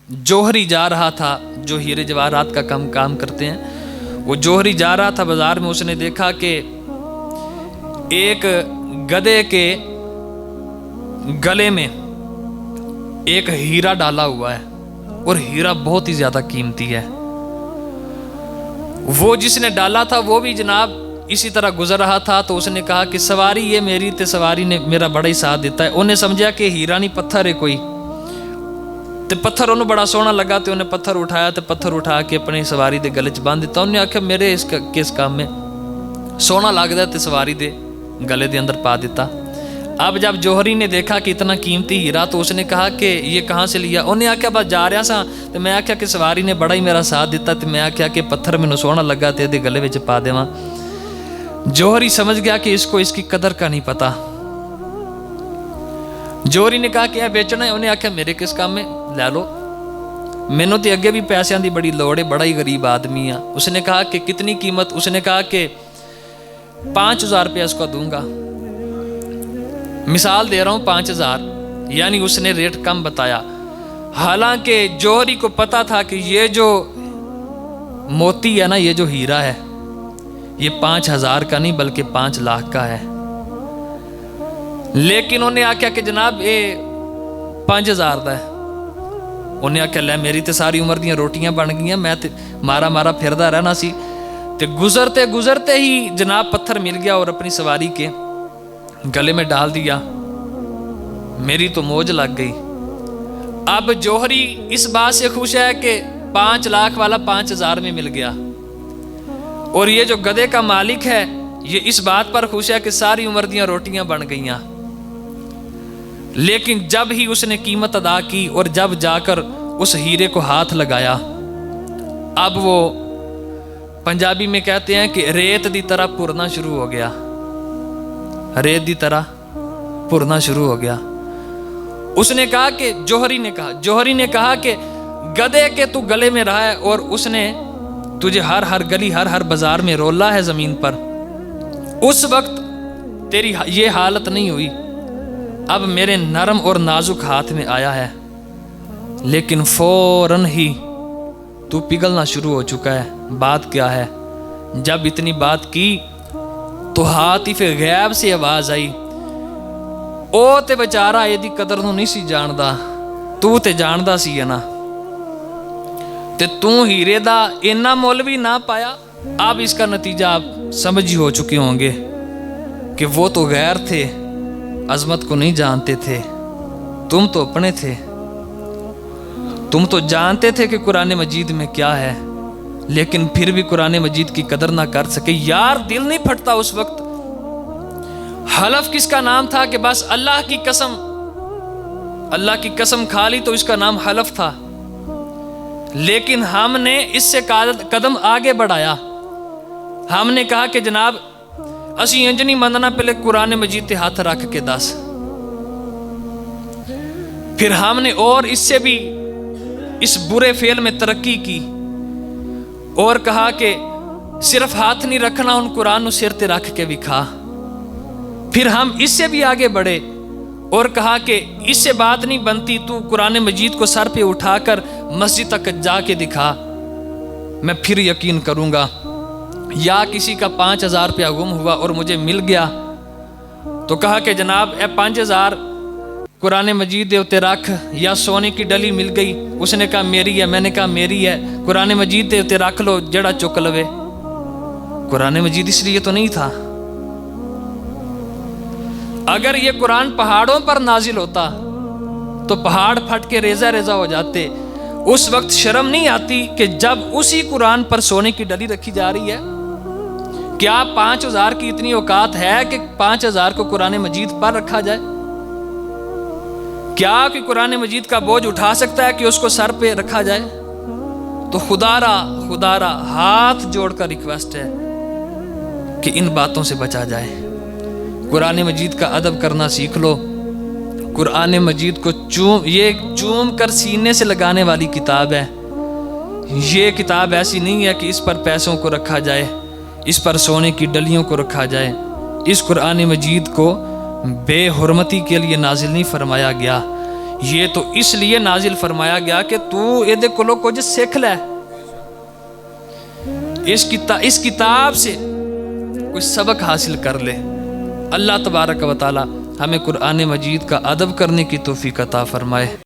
جوہری جا رہا تھا، جو ہیرے جواہرات کا کام کرتے ہیں، وہ جوہری جا رہا تھا بازار میں، اس نے دیکھا کہ ایک گدھے کے گلے میں ایک ہیرا ڈالا ہوا ہے، اور ہیرا بہت ہی زیادہ قیمتی ہے۔ وہ جس نے ڈالا تھا وہ بھی جناب اسی طرح گزر رہا تھا، تو اس نے کہا کہ سواری یہ میری تے سواری نے میرا بڑا ہی ساتھ دیتا ہے۔ انہیں سمجھا کہ ہیرا نہیں پتھر ہے کوئی، تے پتھر انہوں بڑا سونا لگا، تے انہیں پتھر اٹھایا، تے پتھر اٹھا کے اپنی سواری دے گلے چ باندھ دیتا۔ انہیں آکھا میرے کس کام میں سونا لگتا ہے، تے سواری دے گلے دے اندر پا دیتا۔ اب جب جوہری نے دیکھا کہ اتنا قیمتی ہیرا، تو اس نے کہا کہ یہ کہاں سے لیا؟ انہیں آکھا بس جا رہا سا، تو میں آکھا کہ سواری نے بڑا ہی میرا ساتھ دیتا، تو میں آکھا کہ پتھر میں سونا لگا تے دے گلے وچ پا دیواں۔ جوہری سمجھ گیا کہ اس کو اس کی قدر کا نہیں پتا۔ جوہری نے کہا کہ یہ بیچنا ہے، انہیں آکھا میرے کس کام میں، لے لو، مینوں تے اگے بھی پیسیاں دی بڑی لوڑ ہے، بڑا ہی غریب آدمی ہے۔ اس نے کہا کہ کتنی قیمت؟ اس نے کہا کہ 5000 روپیہ اس کو دوں گا، مثال دے رہا ہوں 5000، یعنی اس نے ریٹ کم بتایا۔ حالانکہ جوہری کو پتا تھا کہ یہ جو موتی ہے نا، یہ جو ہیرا ہے، یہ 5000 کا نہیں بلکہ 5 لاکھ کا ہے۔ لیکن انہیں آکھا کہ جناب یہ 5000 دا ہے۔ انہیں آکھا لے میری تے ساری عمر دیاں روٹیاں بن گئیاں، میں تے مارا پھردا رہنا سی، تے گزرتے ہی جناب پتھر مل گیا اور اپنی سواری کے گلے میں ڈال دیا، میری تو موج لگ گئی۔ اب جوہری اس بات سے خوش ہے کہ 5 لاکھ والا 5000 میں مل گیا، اور یہ جو گدھے کا مالک ہے یہ اس بات پر خوش ہے کہ ساری عمر دیاں روٹیاں بن گئیاں۔ لیکن جب ہی اس نے قیمت ادا کی اور جب جا کر اس ہیرے کو ہاتھ لگایا، اب وہ پنجابی میں کہتے ہیں کہ ریت دی طرح پھرنا شروع ہو گیا، ریت دی طرح پھرنا شروع ہو گیا۔ اس نے کہا کہ جوہری نے کہا کہ گدھے کے تو گلے میں رہا ہے، اور اس نے تجھے ہر گلی ہر بازار میں رولا ہے زمین پر، اس وقت تیری یہ حالت نہیں ہوئی، اب میرے نرم اور نازک ہاتھ میں آیا ہے، لیکن فوراً ہی تو پگھلنا شروع ہو چکا ہے۔ بات کیا ہے؟ جب اتنی بات کی تو ہاتف غیب سے آواز آئی، او تے بیچارہ ایدی قدر نو نہیں سی جاندا، تو تے جاندا سی ہے نا، تے تو ہیرے دا اینا مول بھی نہ پایا۔ اب اس کا نتیجہ آپ سمجھ ہی ہو چکے ہوں گے کہ وہ تو غیر تھے، عظمت کو نہیں جانتے تھے، تم تو اپنے تھے، تم تو جانتے تھے کہ قرآن مجید میں کیا ہے، لیکن پھر بھی قرآن مجید کی قدر نہ کر سکے۔ یار دل نہیں پھٹتا اس وقت؟ حلف کس کا نام تھا کہ بس اللہ کی قسم کھا لی، تو اس کا نام حلف تھا، لیکن ہم نے اس سے قدم آگے بڑھایا۔ ہم نے کہا کہ جناب اسی انج نہیں مننا، پہلے قرآن مجید تے ہاتھ رکھ کے دس۔ پھر ہم نے اور اس سے بھی اس برے فعل میں ترقی کی اور کہا کہ صرف ہاتھ نہیں رکھنا، ان قرآن نو سر تے رکھ کے بھی کھا۔ پھر ہم اس سے بھی آگے بڑھے اور کہا کہ اس سے بات نہیں بنتی، تو قرآن مجید کو سر پہ اٹھا کر مسجد تک جا کے دکھا، میں پھر یقین کروں گا۔ یا کسی کا 5000 روپیہ گم ہوا اور مجھے مل گیا، تو کہا کہ جناب اے 5000 قرآن مجید دے اتے رکھ، یا سونے کی ڈلی مل گئی، اس نے کہا میری ہے، میں نے کہا میری ہے، قرآن مجید دے اتے رکھ لو، جڑا چک لوے۔ قرآن مجید اس لیے تو نہیں تھا۔ اگر یہ قرآن پہاڑوں پر نازل ہوتا تو پہاڑ پھٹ کے ریزہ ریزہ ہو جاتے۔ اس وقت شرم نہیں آتی کہ جب اسی قرآن پر سونے کی ڈلی رکھی جا رہی ہے؟ کیا 5000 کی اتنی اوقات ہے کہ 5000 کو قرآن مجید پر رکھا جائے؟ کیا کہ قرآن مجید کا بوجھ اٹھا سکتا ہے کہ اس کو سر پہ رکھا جائے؟ تو خدا را ہاتھ جوڑ کر ریکویسٹ ہے کہ ان باتوں سے بچا جائے۔ قرآن مجید کا ادب کرنا سیکھ لو۔ قرآن مجید کو چوم کر سینے سے لگانے والی کتاب ہے۔ یہ کتاب ایسی نہیں ہے کہ اس پر پیسوں کو رکھا جائے، اس پر سونے کی ڈلیوں کو رکھا جائے۔ اس قرآن مجید کو بے حرمتی کے لیے نازل نہیں فرمایا گیا، یہ تو اس لیے نازل فرمایا گیا کہ تو یہ کلو کچھ سیکھ لے، اس کتاب سے کوئی سبق حاصل کر لے۔ اللہ تبارک و تعالی ہمیں قرآن مجید کا ادب کرنے کی توفیق عطا فرمائے۔